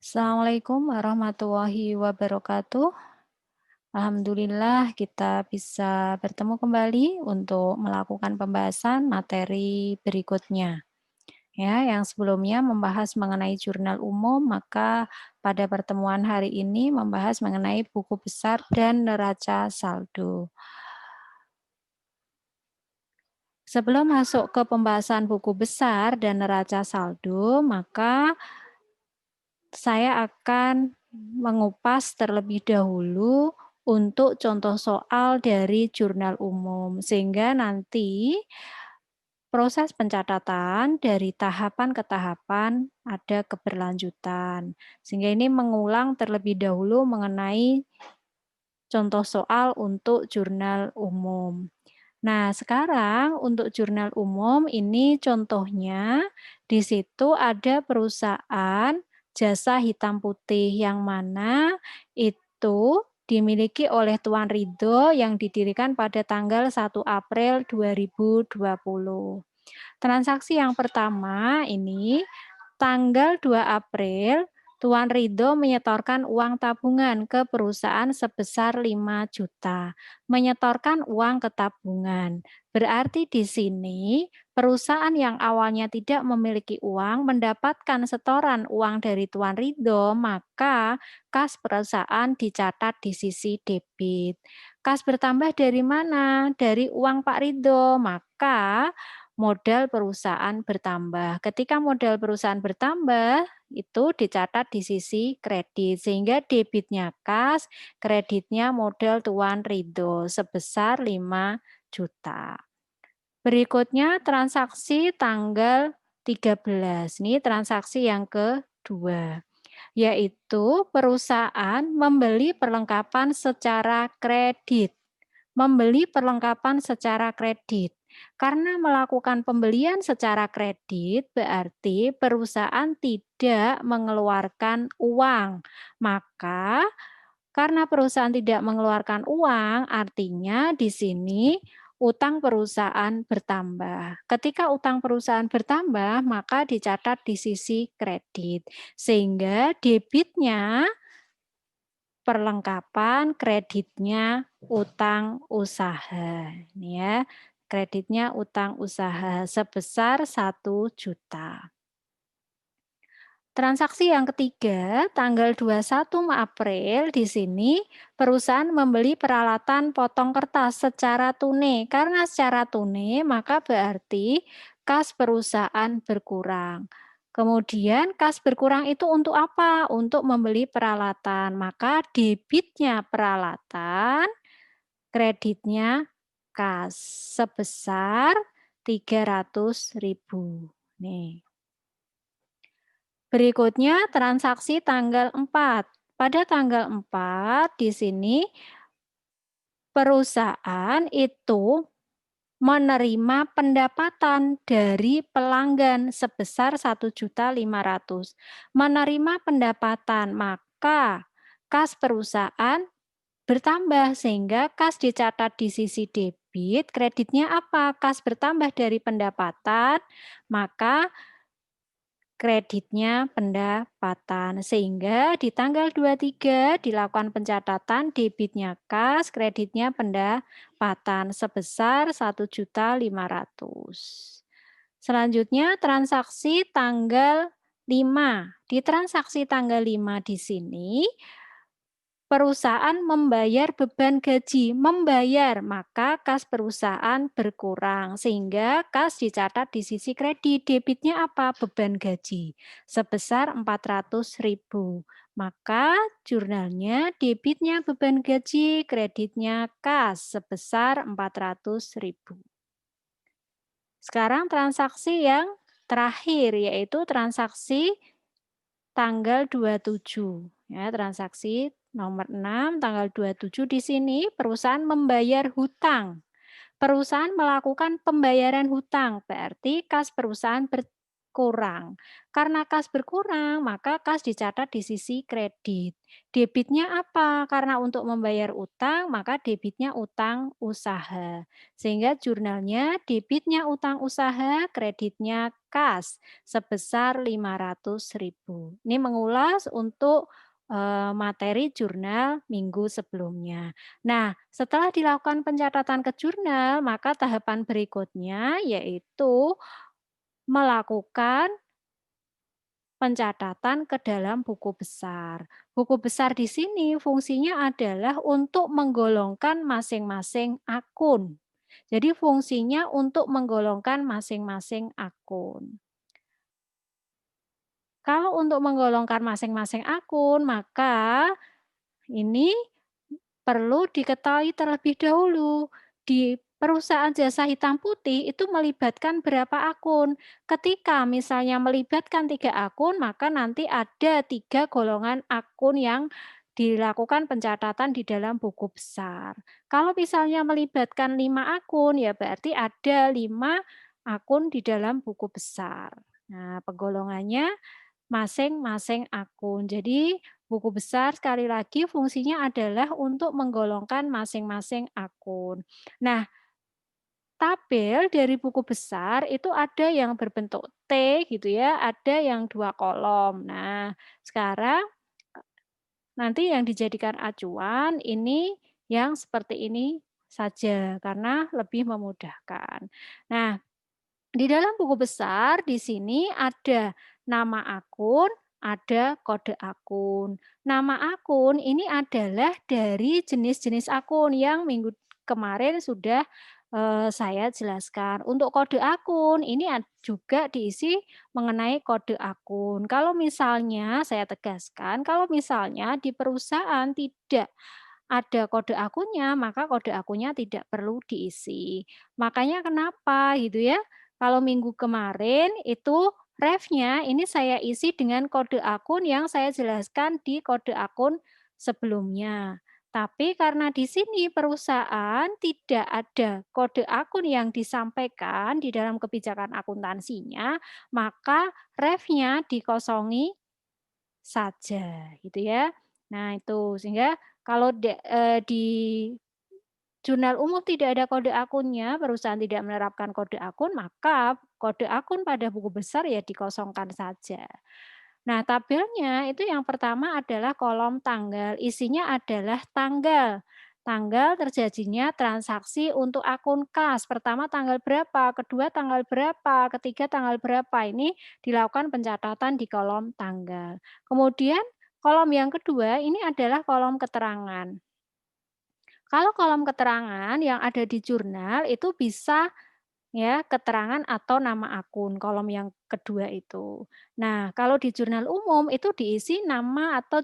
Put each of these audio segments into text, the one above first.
Assalamualaikum warahmatullahi wabarakatuh. Alhamdulillah kita bisa bertemu kembali untuk melakukan pembahasan materi berikutnya. Ya, yang sebelumnya membahas mengenai jurnal umum, maka pada pertemuan hari ini membahas mengenai buku besar dan neraca saldo. Sebelum masuk ke pembahasan buku besar dan neraca saldo, maka saya akan mengupas terlebih dahulu untuk contoh soal dari jurnal umum, sehingga nanti proses pencatatan dari tahapan ke tahapan ada keberlanjutan. Sehingga ini mengulang terlebih dahulu mengenai contoh soal untuk jurnal umum. Nah, sekarang untuk jurnal umum ini contohnya di situ ada perusahaan jasa hitam putih yang mana itu dimiliki oleh Tuan Rido yang didirikan pada tanggal 1 April 2020. Transaksi yang pertama ini tanggal 2 April Tuan Rido menyetorkan uang tabungan ke perusahaan sebesar 5 juta. Menyetorkan uang ke tabungan. Berarti di sini perusahaan yang awalnya tidak memiliki uang mendapatkan setoran uang dari Tuan Rido, maka kas perusahaan dicatat di sisi debit. Kas bertambah dari mana? Dari uang Pak Rido, maka modal perusahaan bertambah. Ketika modal perusahaan bertambah, itu dicatat di sisi kredit, sehingga debitnya kas, kreditnya modal Tuan Rido sebesar 5 juta. Berikutnya transaksi tanggal 13, ini transaksi yang kedua, yaitu perusahaan membeli perlengkapan secara kredit. Membeli perlengkapan secara kredit. Karena melakukan pembelian secara kredit berarti perusahaan tidak mengeluarkan uang. Maka karena perusahaan tidak mengeluarkan uang, artinya di sini utang perusahaan bertambah. Ketika utang perusahaan bertambah, maka dicatat di sisi kredit. Sehingga debitnya perlengkapan, kreditnya utang usaha. Ini ya, kreditnya utang usaha sebesar 1 juta. Transaksi yang ketiga, tanggal 21 April di sini perusahaan membeli peralatan potong kertas secara tunai. Karena secara tunai, maka berarti kas perusahaan berkurang. Kemudian kas berkurang itu untuk apa? Untuk membeli peralatan. Maka debitnya peralatan, kreditnya kas sebesar 300.000. Nih. Berikutnya transaksi tanggal 4. Pada tanggal 4 di sini perusahaan itu menerima pendapatan dari pelanggan sebesar 1.500.000. Menerima pendapatan, maka kas perusahaan bertambah sehingga kas dicatat di sisi debit, kreditnya apa? Kas bertambah dari pendapatan, maka kreditnya pendapatan. Sehingga di tanggal 23 dilakukan pencatatan debitnya kas, kreditnya pendapatan sebesar 1.500.000. Selanjutnya transaksi tanggal 5. Di transaksi tanggal 5 di sini perusahaan membayar beban gaji, maka kas perusahaan berkurang, sehingga kas dicatat di sisi kredit, debitnya apa? Beban gaji, sebesar 400.000. Maka jurnalnya debitnya beban gaji, kreditnya kas, sebesar 400.000. Sekarang transaksi yang terakhir, yaitu transaksi tanggal 27. Ya, transaksi nomor 6 tanggal 27 di sini perusahaan membayar hutang. Perusahaan melakukan pembayaran hutang, berarti kas perusahaan berkurang berkurang. Karena kas berkurang, maka kas dicatat di sisi kredit. Debitnya apa? Karena untuk membayar utang, maka debitnya utang usaha. Sehingga jurnalnya debitnya utang usaha, kreditnya kas sebesar 500.000. Ini mengulas untuk materi jurnal minggu sebelumnya. Nah, setelah dilakukan pencatatan ke jurnal, maka tahapan berikutnya yaitu melakukan pencatatan ke dalam buku besar. Buku besar di sini fungsinya adalah untuk menggolongkan masing-masing akun. Jadi fungsinya untuk menggolongkan masing-masing akun. Kalau untuk menggolongkan masing-masing akun, maka ini perlu diketahui terlebih dahulu, di perusahaan jasa hitam putih itu melibatkan berapa akun. Ketika misalnya melibatkan 3 akun, maka nanti ada 3 golongan akun yang dilakukan pencatatan di dalam buku besar. Kalau misalnya melibatkan 5 akun, ya berarti ada 5 akun di dalam buku besar. Nah, penggolongannya masing-masing akun. Jadi, buku besar sekali lagi fungsinya adalah untuk menggolongkan masing-masing akun. Nah, tabel dari buku besar itu ada yang berbentuk T gitu ya, ada yang 2 kolom. Nah, sekarang nanti yang dijadikan acuan ini yang seperti ini saja karena lebih memudahkan. Nah, di dalam buku besar di sini ada nama akun, ada kode akun. Nama akun ini adalah dari jenis-jenis akun yang minggu kemarin sudah saya jelaskan. Untuk kode akun ini juga diisi mengenai kode akun. Kalau misalnya saya tegaskan, kalau misalnya di perusahaan tidak ada kode akunnya, maka kode akunnya tidak perlu diisi. Makanya kenapa gitu ya, kalau minggu kemarin itu ref-nya ini saya isi dengan kode akun yang saya jelaskan di kode akun sebelumnya. Tapi karena di sini perusahaan tidak ada kode akun yang disampaikan di dalam kebijakan akuntansinya, maka ref-nya dikosongi saja gitu ya. Nah itu sehingga kalau di jurnal umum tidak ada kode akunnya, perusahaan tidak menerapkan kode akun, maka kode akun pada buku besar ya dikosongkan saja. Nah, tabelnya itu yang pertama adalah kolom tanggal, isinya adalah tanggal. Tanggal terjadinya transaksi untuk akun kas. Pertama tanggal berapa, kedua tanggal berapa, ketiga tanggal berapa. Ini dilakukan pencatatan di kolom tanggal. Kemudian kolom yang kedua ini adalah kolom keterangan. Kalau kolom keterangan yang ada di jurnal itu bisa ya, keterangan atau nama akun, kolom yang kedua itu. Nah, kalau di jurnal umum itu diisi nama atau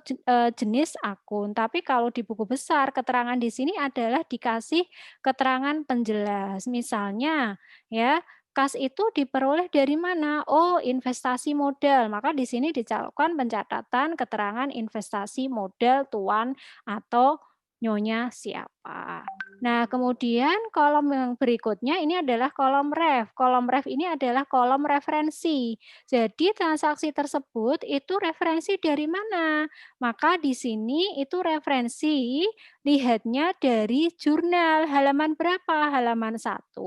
jenis akun, tapi kalau di buku besar keterangan di sini adalah dikasih keterangan penjelas. Misalnya ya, kas itu diperoleh dari mana? Oh, investasi modal. Maka di sini dicatatkan pencatatan keterangan investasi modal tuan atau nyonya siapa. Nah, kemudian kolom yang berikutnya ini adalah kolom ref. Kolom ref ini adalah kolom referensi. Jadi transaksi tersebut itu referensi dari mana? Maka di sini itu referensi lihatnya dari jurnal halaman berapa? Halaman 1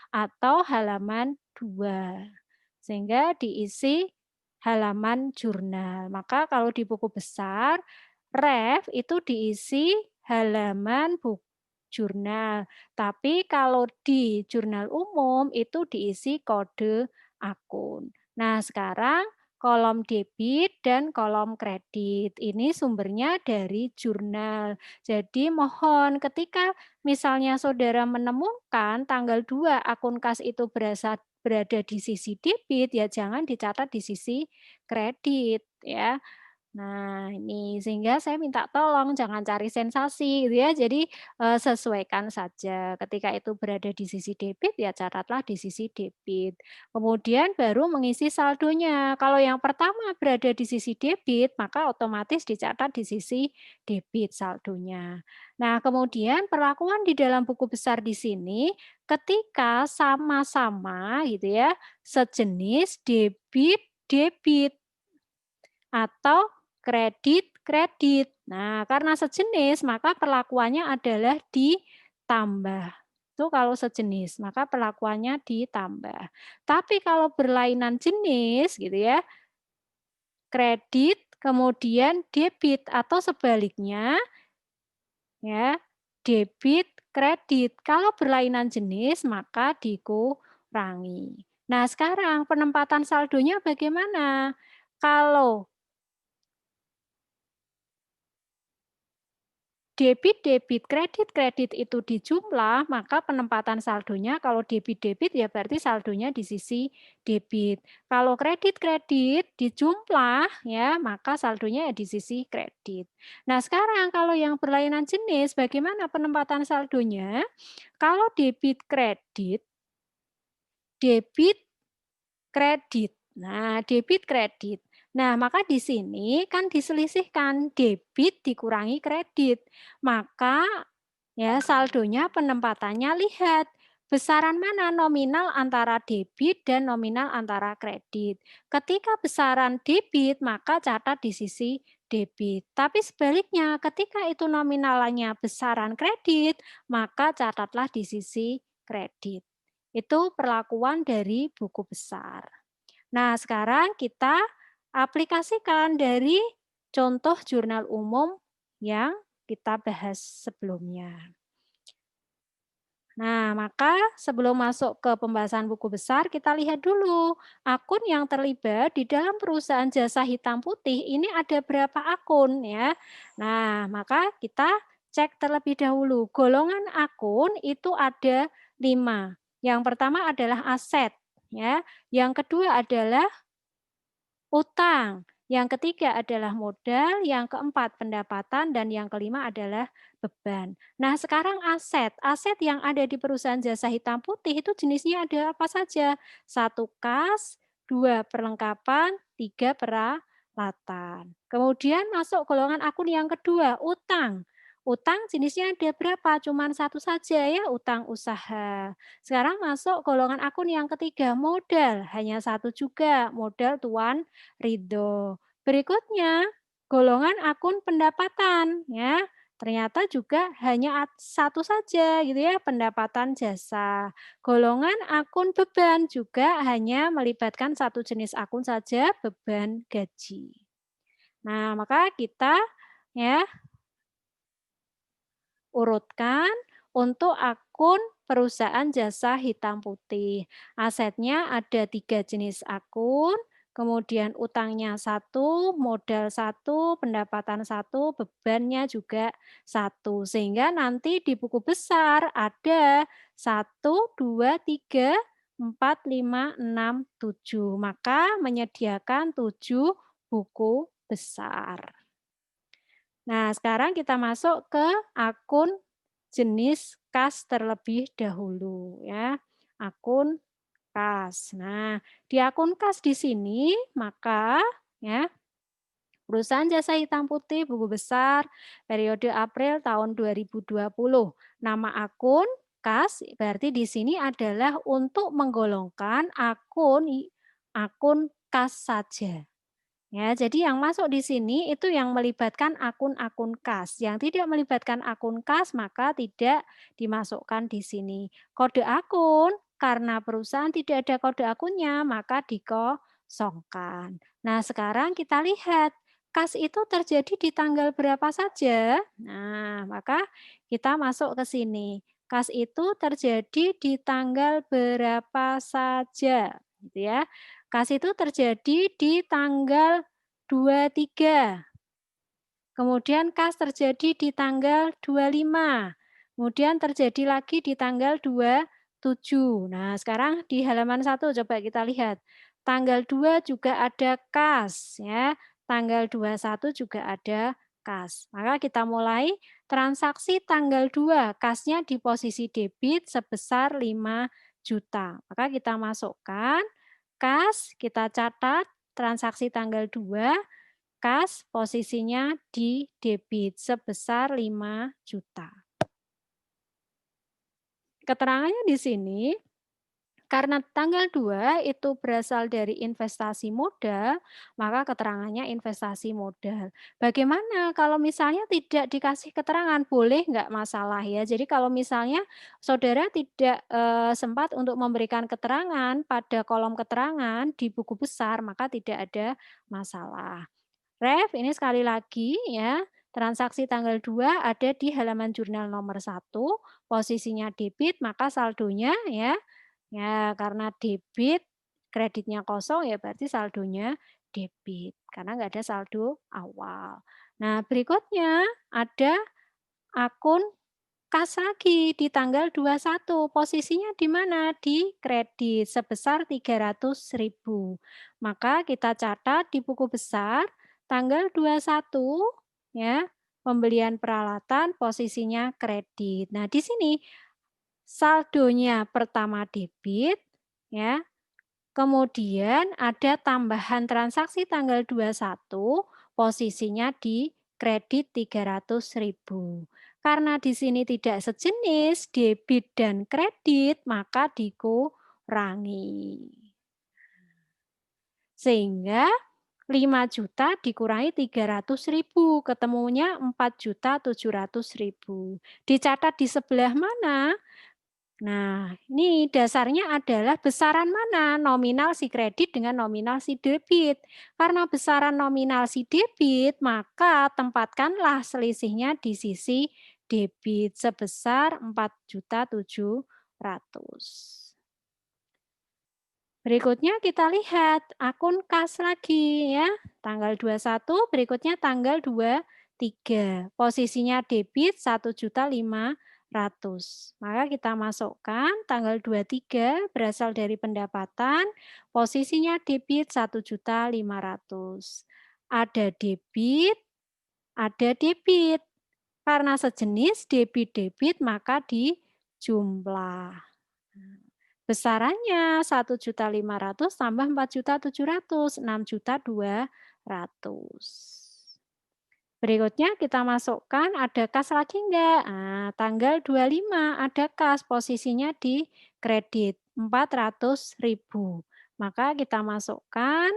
atau halaman 2. Sehingga diisi halaman jurnal. Maka kalau di buku besar ref itu diisi halaman buku jurnal, tapi kalau di jurnal umum itu diisi kode akun. Nah, sekarang kolom debit dan kolom kredit ini sumbernya dari jurnal. Jadi mohon ketika misalnya saudara menemukan tanggal 2 akun kas itu berada di sisi debit, ya jangan dicatat di sisi kredit ya. Nah, ini sehingga saya minta tolong jangan cari sensasi gitu ya. Jadi, sesuaikan saja. Ketika itu berada di sisi debit, ya catatlah di sisi debit. Kemudian baru mengisi saldonya. Kalau yang pertama berada di sisi debit, maka otomatis dicatat di sisi debit saldonya. Nah, kemudian perlakuan di dalam buku besar di sini ketika sama-sama gitu ya, sejenis debit, debit atau kredit, kredit. Nah, karena sejenis, maka perlakuannya adalah ditambah. Itu kalau sejenis, maka perlakuannya ditambah. Tapi kalau berlainan jenis gitu ya, kredit kemudian debit atau sebaliknya ya, debit kredit. Kalau berlainan jenis maka dikurangi. Nah, sekarang penempatan saldonya bagaimana? Kalau debit-debit, kredit-kredit itu dijumlah, maka penempatan saldonya kalau debit-debit ya berarti saldonya di sisi debit. Kalau kredit-kredit dijumlah ya, maka saldonya ya di sisi kredit. Nah, sekarang kalau yang berlainan jenis bagaimana penempatan saldonya? Kalau debit kredit, debit kredit. Nah, debit kredit. Nah, maka di sini kan diselisihkan debit dikurangi kredit. Maka ya saldonya penempatannya lihat besaran mana nominal antara debit dan nominal antara kredit. Ketika besaran debit maka catat di sisi debit. Tapi sebaliknya ketika itu nominalnya besaran kredit maka catatlah di sisi kredit. Itu perlakuan dari buku besar. Nah, sekarang kita aplikasikan dari contoh jurnal umum yang kita bahas sebelumnya. Nah, maka sebelum masuk ke pembahasan buku besar, kita lihat dulu akun yang terlibat di dalam perusahaan jasa hitam putih ini ada berapa akun ya. Nah, maka kita cek terlebih dahulu. Golongan akun itu ada 5. Yang pertama adalah aset ya. Yang kedua adalah utang, yang ketiga adalah modal, yang keempat pendapatan, dan yang kelima adalah beban. Nah, sekarang aset. Aset yang ada di perusahaan jasa hitam putih itu jenisnya ada apa saja? Satu kas, dua perlengkapan, tiga peralatan. Kemudian masuk golongan akun yang kedua, utang. Utang jenisnya ada berapa? Cuman satu saja ya, utang usaha. Sekarang masuk golongan akun yang ketiga, modal. Hanya satu juga, modal tuan ridho. Berikutnya, golongan akun pendapatan ya. Ternyata juga hanya satu saja gitu ya, pendapatan jasa. Golongan akun beban juga hanya melibatkan satu jenis akun saja, beban gaji. Nah, maka kita ya urutkan untuk akun perusahaan jasa hitam putih. Asetnya ada 3 jenis akun, kemudian utangnya satu, modal satu, pendapatan satu, bebannya juga satu. Sehingga nanti di buku besar ada 1, 2, 3, 4, 5, 6, 7. Maka menyediakan 7 buku besar. Nah, sekarang kita masuk ke akun jenis kas terlebih dahulu ya. Akun kas. Nah, di akun kas di sini maka ya perusahaan jasa hitam putih buku besar periode April tahun 2020. Nama akun kas berarti di sini adalah untuk menggolongkan akun kas saja. Ya, jadi yang masuk di sini itu yang melibatkan akun-akun kas. Yang tidak melibatkan akun kas maka tidak dimasukkan di sini. Kode akun karena perusahaan tidak ada kode akunnya maka dikosongkan. Nah, sekarang kita lihat kas itu terjadi di tanggal berapa saja. Nah, maka kita masuk ke sini. Kas itu terjadi di tanggal berapa saja, gitu ya. Kas itu terjadi di tanggal 23, kemudian kas terjadi di tanggal 25, kemudian terjadi lagi di tanggal 27. Nah, sekarang di halaman 1 coba kita lihat. Tanggal 2 juga ada kas ya, tanggal 21 juga ada kas. Maka kita mulai transaksi tanggal 2, kasnya di posisi debit sebesar 5 juta. Maka kita masukkan kas, kita catat transaksi tanggal 2, kas posisinya di debit sebesar 5 juta. Keterangannya di sini, karena tanggal 2 itu berasal dari investasi modal, maka keterangannya investasi modal. Bagaimana kalau misalnya tidak dikasih keterangan? Boleh nggak masalah ya. Jadi kalau misalnya saudara tidak sempat untuk memberikan keterangan pada kolom keterangan di buku besar, maka tidak ada masalah. Ref, ini sekali lagi ya, transaksi tanggal 2 ada di halaman jurnal nomor 1, posisinya debit, maka saldonya ya, ya karena debit, kreditnya kosong ya berarti saldonya debit, karena nggak ada saldo awal. Nah berikutnya ada akun kas lagi di tanggal 21, posisinya di mana? Di kredit sebesar 300.000. Maka kita catat di buku besar tanggal 21 ya, pembelian peralatan posisinya kredit. Nah, di sini saldonya pertama debit ya, kemudian ada tambahan transaksi tanggal 21, posisinya di kredit 300.000. Karena di sini tidak sejenis debit dan kredit, maka dikurangi. Sehingga 5 juta dikurangi 300.000, ketemunya 4.700.000. Dicatat di sebelah mana? Nah, ini dasarnya adalah besaran mana nominal si kredit dengan nominal si debit. Karena besaran nominal si debit, maka tempatkanlah selisihnya di sisi debit sebesar 4.700.000. Berikutnya kita lihat akun kas lagi ya. Tanggal 21, berikutnya tanggal 23. Posisinya debit 1.500.000. Maka kita masukkan tanggal 23 berasal dari pendapatan, posisinya debit 1.500.000. Ada debit, ada debit. Karena sejenis debit-debit maka dijumlah. Besarannya 1.500.000 tambah 4.700.000, 6.200.000. Berikutnya kita masukkan ada kas lagi enggak? Nah, tanggal 25 ada kas, posisinya di kredit 400.000. Maka kita masukkan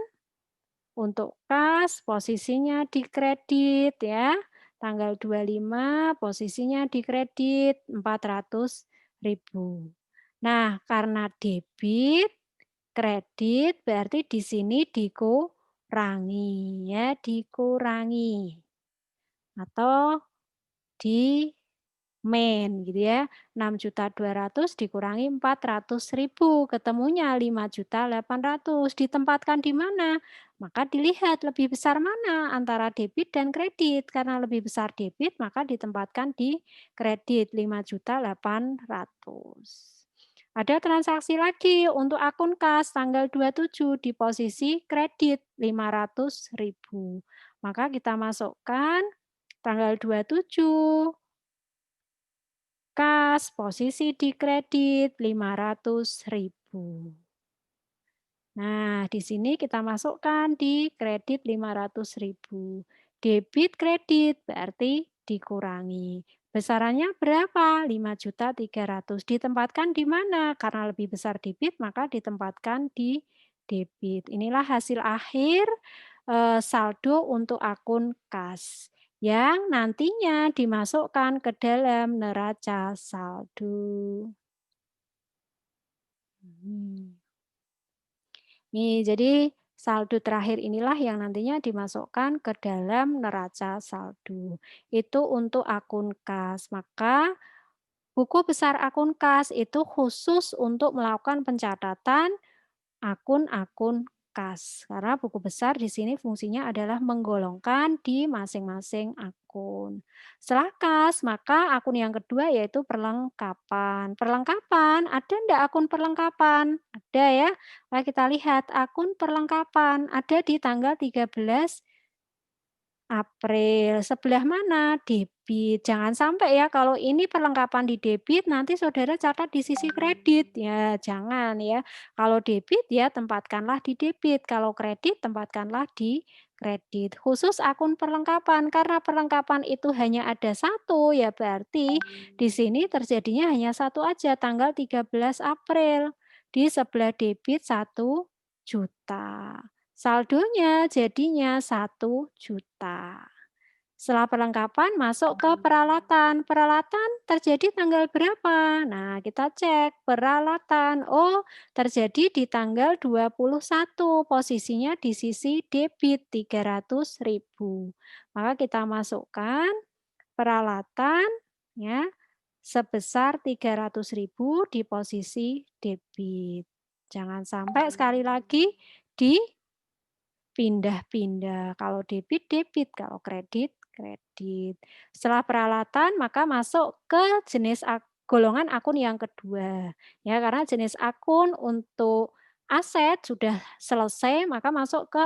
untuk kas posisinya di kredit ya. Tanggal 25 posisinya di kredit 400.000. Nah, karena debit, kredit berarti di sini dikurangi ya, dikurangi. Atau di main gitu ya. 6.200.000 dikurangi 400.000, ketemunya 5.800.000. Ditempatkan di mana? Maka dilihat lebih besar mana antara debit dan kredit. Karena lebih besar debit, maka ditempatkan di kredit 5.800.000. Ada transaksi lagi untuk akun kas tanggal 27 di posisi kredit 500.000. Maka kita masukkan tanggal 27 kas, posisi di kredit 500.000. Nah, di sini kita masukkan di kredit 500.000. Debit kredit berarti dikurangi. Besarannya berapa? 5.300.000. Ditempatkan di mana? Karena lebih besar debit, maka ditempatkan di debit. Inilah hasil akhir saldo untuk akun kas yang nantinya dimasukkan ke dalam neraca saldo. Nih, jadi saldo terakhir inilah yang nantinya dimasukkan ke dalam neraca saldo. Itu untuk akun kas. Maka buku besar akun kas itu khusus untuk melakukan pencatatan akun-akun kas. Karena buku besar di sini fungsinya adalah menggolongkan di masing-masing akun. Setelah kas, maka akun yang kedua yaitu perlengkapan. Perlengkapan, ada enggak akun perlengkapan? Ada ya. Nah, kita lihat akun perlengkapan ada di tanggal 13 April, sebelah mana? Debit. Jangan sampai ya kalau ini perlengkapan di debit nanti saudara catat di sisi kredit, ya jangan ya. Kalau debit ya tempatkanlah di debit, kalau kredit tempatkanlah di kredit. Khusus akun perlengkapan, karena perlengkapan itu hanya ada satu, ya berarti di sini terjadinya hanya satu aja, tanggal 13 April. Di sebelah debit 1 juta. Saldonya jadinya 1 juta. Setelah perlengkapan masuk ke peralatan. Peralatan terjadi tanggal berapa? Nah, kita cek peralatan. Oh, terjadi di tanggal 21. Posisinya di sisi debit 300.000. Maka kita masukkan peralatan ya sebesar 300.000 di posisi debit. Jangan sampai sekali lagi di pindah-pindah, kalau debit, debit, kalau kredit, kredit. Setelah peralatan, maka masuk ke jenis golongan akun yang kedua. Ya, karena jenis akun untuk aset sudah selesai, maka masuk ke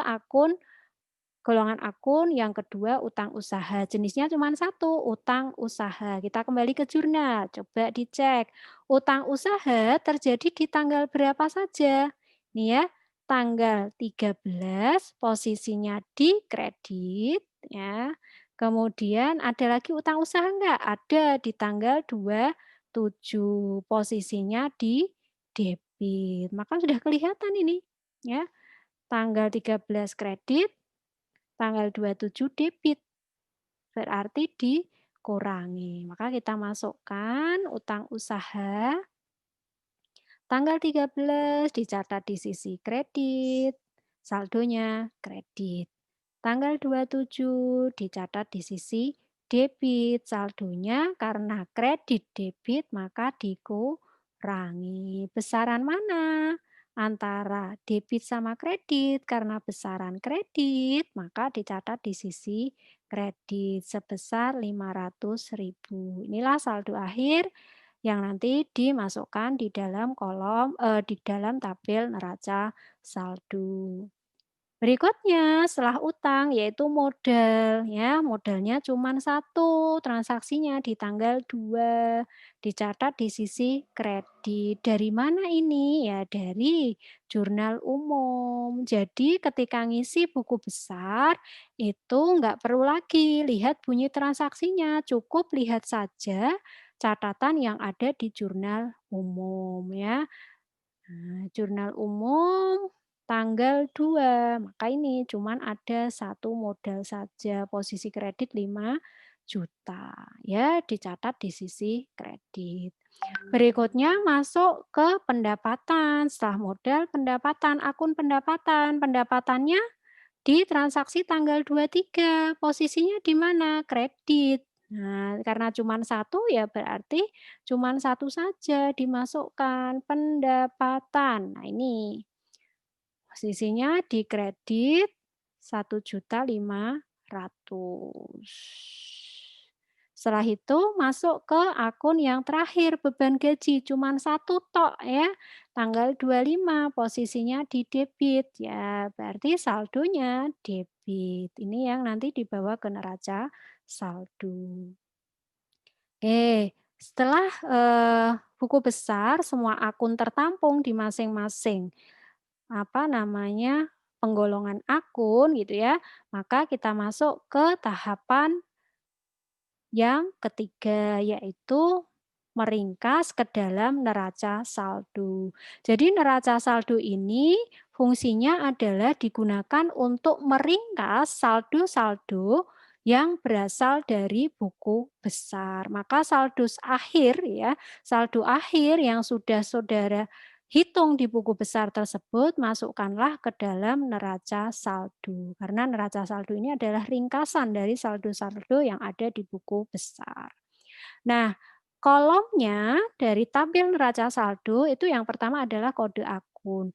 golongan akun yang kedua, utang usaha. Jenisnya cuma satu, utang usaha. Kita kembali ke jurnal, coba dicek. Utang usaha terjadi di tanggal berapa saja? Nih ya, tanggal 13, posisinya di kredit, ya. Kemudian ada lagi utang usaha enggak? Ada di tanggal 27, posisinya di debit. Maka sudah kelihatan ini, ya. Tanggal 13 kredit, tanggal 27 debit, berarti dikurangi. Maka kita masukkan utang usaha, tanggal 13 dicatat di sisi kredit, saldonya kredit. Tanggal 27 dicatat di sisi debit, saldonya karena kredit debit maka dikurangi. Besaran mana? Antara debit sama kredit, karena besaran kredit maka dicatat di sisi kredit sebesar 500.000. Inilah saldo akhir yang nanti dimasukkan di dalam di dalam tabel neraca saldo. Berikutnya setelah utang yaitu modal ya, modalnya cuma satu, transaksinya di tanggal 2, dicatat di sisi kredit. Dari mana ini? Ya dari jurnal umum. Jadi ketika ngisi buku besar itu nggak perlu lagi lihat bunyi transaksinya, cukup lihat saja catatan yang ada di jurnal umum ya. Nah, jurnal umum tanggal 2, maka ini cuman ada satu modal saja, posisi kredit 5 juta, ya dicatat di sisi kredit. Berikutnya masuk ke pendapatan, setelah modal pendapatan, akun pendapatan. Pendapatannya di transaksi tanggal 23, posisinya di mana? Kredit. Nah, karena cuma satu ya berarti cuma satu saja dimasukkan, pendapatan. Nah ini, posisinya di kredit 1.500.000. Setelah itu masuk ke akun yang terakhir, beban gaji cuma satu tok ya, tanggal 25, posisinya di debit ya, berarti saldonya debit. Ini yang nanti dibawa ke neraca saldo. Oke, setelah, buku besar semua akun tertampung di masing-masing, apa namanya, penggolongan akun gitu ya, maka kita masuk ke tahapan yang ketiga, yaitu meringkas ke dalam neraca saldo. Jadi neraca saldo ini fungsinya adalah digunakan untuk meringkas saldo-saldo yang berasal dari buku besar. Maka saldo akhir ya, saldo akhir yang sudah saudara hitung di buku besar tersebut, masukkanlah ke dalam neraca saldo. Karena neraca saldo ini adalah ringkasan dari saldo-saldo yang ada di buku besar. Nah, kolomnya dari tabel neraca saldo itu yang pertama adalah kode akun.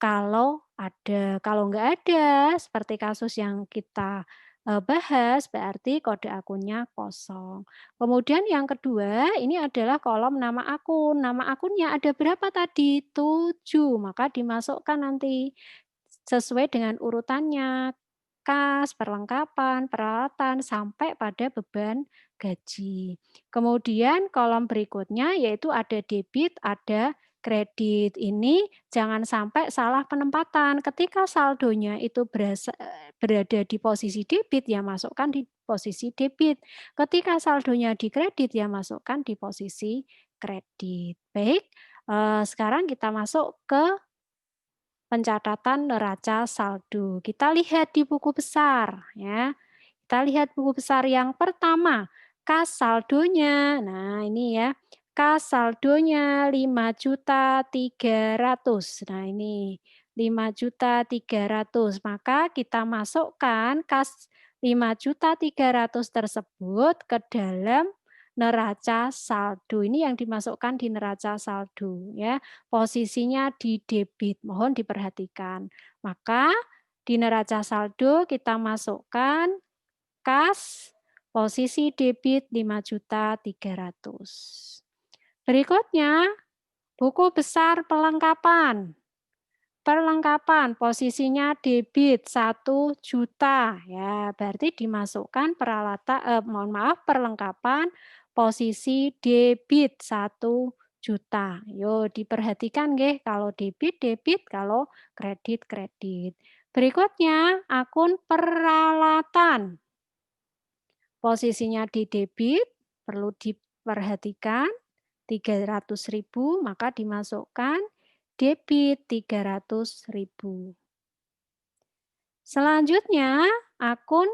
Kalau ada, kalau nggak ada, seperti kasus yang kita bahas, berarti kode akunnya kosong. Kemudian yang kedua, ini adalah kolom nama akun. Nama akunnya ada berapa tadi? 7, maka dimasukkan nanti sesuai dengan urutannya. kas, perlengkapan, peralatan, sampai pada beban gaji. Kemudian kolom berikutnya yaitu ada debit, ada kredit. Ini jangan sampai salah penempatan. Ketika saldonya itu berada di posisi debit, ya masukkan di posisi debit. Ketika saldonya di kredit, ya masukkan di posisi kredit. Baik, sekarang kita masuk ke pencatatan neraca saldo. Kita lihat di buku besar ya. Kita lihat buku besar yang pertama, kas saldonya. Nah, ini ya. Kas saldonya 5.300.000. Nah, ini 5.300.000. Maka kita masukkan kas 5.300.000 tersebut ke dalam neraca saldo. Ini yang dimasukkan di neraca saldo ya. Posisinya di debit, mohon diperhatikan. Maka di neraca saldo kita masukkan kas posisi debit 5.300.000. Berikutnya, buku besar perlengkapan. Perlengkapan posisinya debit 1 juta ya, berarti dimasukkan perlengkapan posisi debit 1 juta. Yo diperhatikan nggih, kalau debit debit, kalau kredit kredit. Berikutnya akun peralatan. Posisinya di debit perlu diperhatikan 300.000, maka dimasukkan debit 300.000. Selanjutnya, akun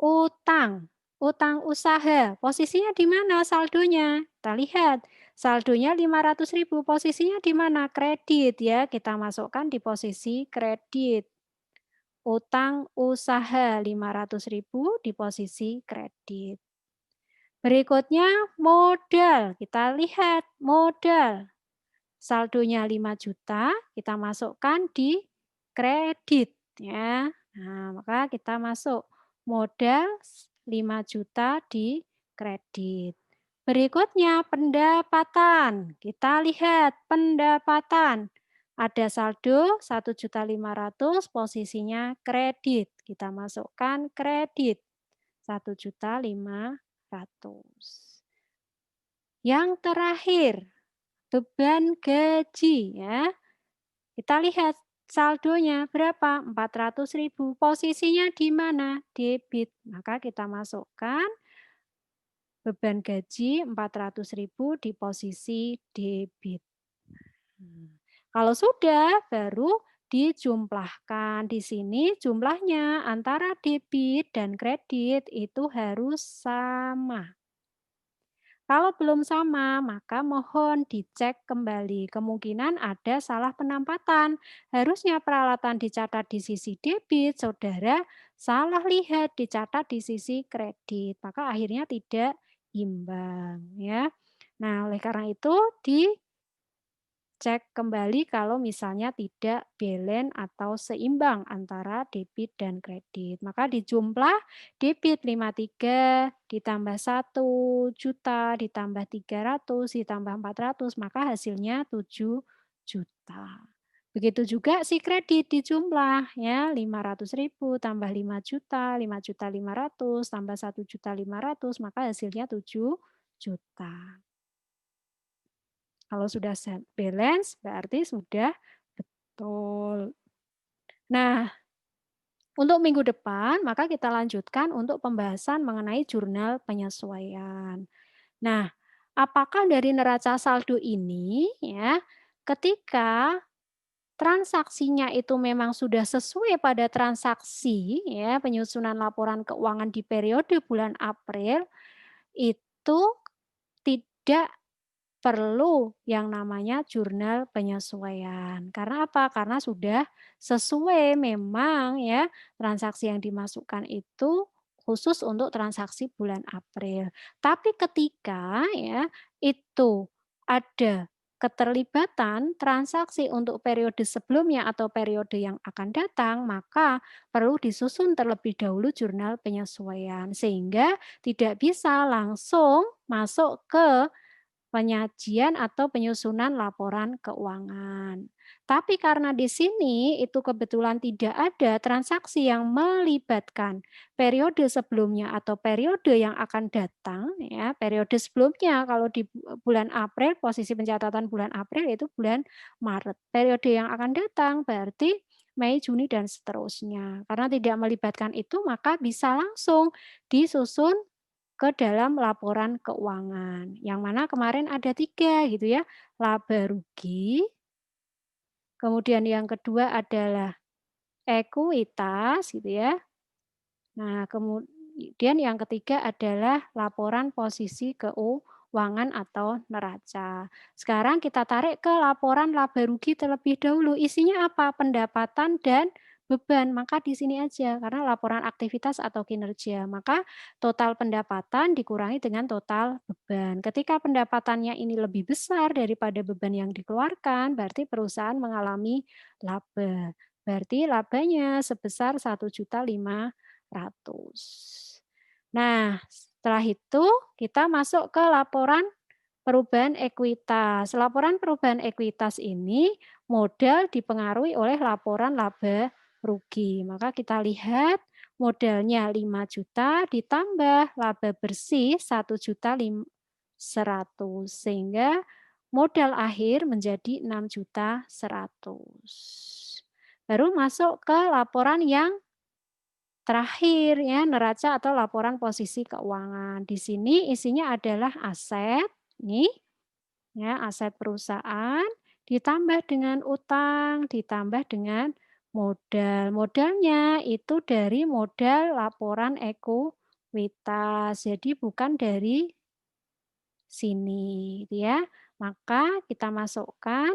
utang. Utang usaha, posisinya di mana saldonya? Kita lihat, saldonya 500.000, posisinya di mana? Kredit ya, kita masukkan di posisi kredit. Utang usaha 500.000 di posisi kredit. Berikutnya modal, kita lihat modal. Saldonya 5 juta, kita masukkan di kredit ya. Nah, maka kita masuk modal 5 juta di kredit. Berikutnya pendapatan. Kita lihat pendapatan. Ada saldo 1.500.000, posisinya kredit. Kita masukkan kredit 1.500.000. Yang terakhir, beban gaji ya. Kita lihat saldonya berapa? 400.000. Posisinya di mana? Debit. Maka kita masukkan beban gaji 400.000 di posisi debit. Kalau sudah, baru dijumlahkan. Di sini jumlahnya antara debit dan kredit itu harus sama. Kalau belum sama, maka mohon dicek kembali. Kemungkinan ada salah penempatan. Harusnya peralatan dicatat di sisi debit, saudara salah lihat dicatat di sisi kredit. Maka akhirnya tidak imbang ya. Nah, oleh karena itu cek kembali kalau misalnya tidak balance atau seimbang antara debit dan kredit. Maka dijumlah debit 53 ditambah 1 juta ditambah 300 ditambah 400, maka hasilnya 7 juta. Begitu juga si kredit dijumlah ya, 500.000 tambah 5 juta, 5.500.000 tambah 1.500.000, maka hasilnya 7 juta. Kalau sudah balance berarti sudah betul. Nah, untuk minggu depan maka kita lanjutkan untuk pembahasan mengenai jurnal penyesuaian. Nah, apakah dari neraca saldo ini ya, ketika transaksinya itu memang sudah sesuai pada transaksi ya, penyusunan laporan keuangan di periode bulan April itu tidak perlu yang namanya jurnal penyesuaian. Karena apa? Karena sudah sesuai memang ya, transaksi yang dimasukkan itu khusus untuk transaksi bulan April. Tapi ketika ya, itu ada keterlibatan transaksi untuk periode sebelumnya atau periode yang akan datang, maka perlu disusun terlebih dahulu jurnal penyesuaian sehingga tidak bisa langsung masuk ke penyajian atau penyusunan laporan keuangan. Tapi karena di sini itu kebetulan tidak ada transaksi yang melibatkan periode sebelumnya atau periode yang akan datang ya, periode sebelumnya kalau di bulan April, posisi pencatatan bulan April itu bulan Maret. Periode yang akan datang berarti Mei, Juni, dan seterusnya. Karena tidak melibatkan itu maka bisa langsung disusun ke dalam laporan keuangan, yang mana kemarin ada 3 gitu ya, laba rugi, kemudian yang kedua adalah ekuitas gitu ya. Nah, kemudian yang ketiga adalah laporan posisi keuangan atau neraca. Sekarang kita tarik ke laporan laba rugi terlebih dahulu. Isinya apa? Pendapatan dan beban. Maka di sini aja karena laporan aktivitas atau kinerja. Maka total pendapatan dikurangi dengan total beban. Ketika pendapatannya ini lebih besar daripada beban yang dikeluarkan, berarti perusahaan mengalami laba. Berarti labanya sebesar 1.500.000. Nah, setelah itu kita masuk ke laporan perubahan ekuitas. Laporan perubahan ekuitas ini modal dipengaruhi oleh laporan laba rugi. Maka kita lihat modalnya 5 juta ditambah laba bersih 1.100.000 sehingga modal akhir menjadi 6.100.000. Baru masuk ke laporan yang terakhir ya, neraca atau laporan posisi keuangan. Di sini isinya adalah aset, nih ya, aset perusahaan ditambah dengan utang, ditambah dengan modal. Modalnya itu dari modal laporan ekuitas, jadi bukan dari sini gitu ya. Maka kita masukkan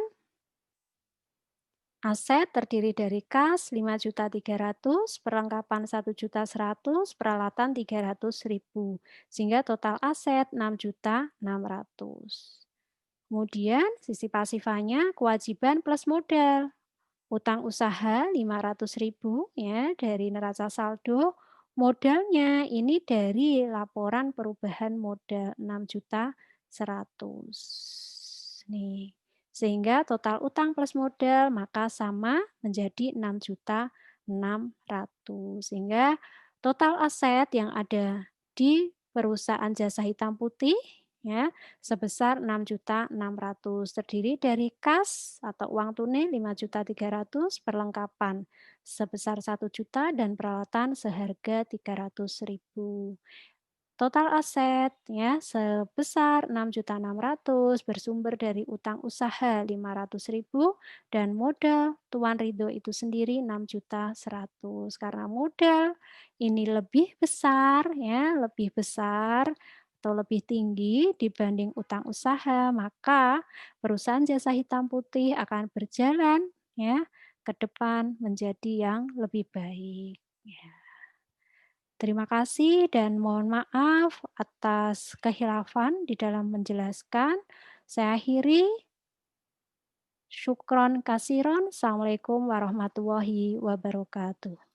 aset terdiri dari kas 5.300.000, perlengkapan 1.100.000, peralatan 300.000, sehingga total aset 6.600.000. Kemudian sisi pasifannya kewajiban plus modal. Utang usaha 500.000 ya dari neraca saldo, modalnya ini dari laporan perubahan modal 6.100.000. Nih, sehingga total utang plus modal maka sama menjadi 6.600.000. Sehingga total aset yang ada di perusahaan jasa hitam putih ya sebesar 6.600.000 terdiri dari kas atau uang tunai 5.300.000, perlengkapan sebesar 1 juta dan peralatan seharga 300.000. Total aset ya sebesar 6.600.000 bersumber dari utang usaha 500.000 dan modal Tuan Ridho itu sendiri 6.100.000. Karena modal ini lebih besar ya, lebih besar atau lebih tinggi dibanding utang usaha, maka perusahaan jasa hitam putih akan berjalan ya ke depan menjadi yang lebih baik. Ya. Terima kasih dan mohon maaf atas kehilafan di dalam menjelaskan. Saya akhiri. Syukron kasiron. Assalamualaikum warahmatullahi wabarakatuh.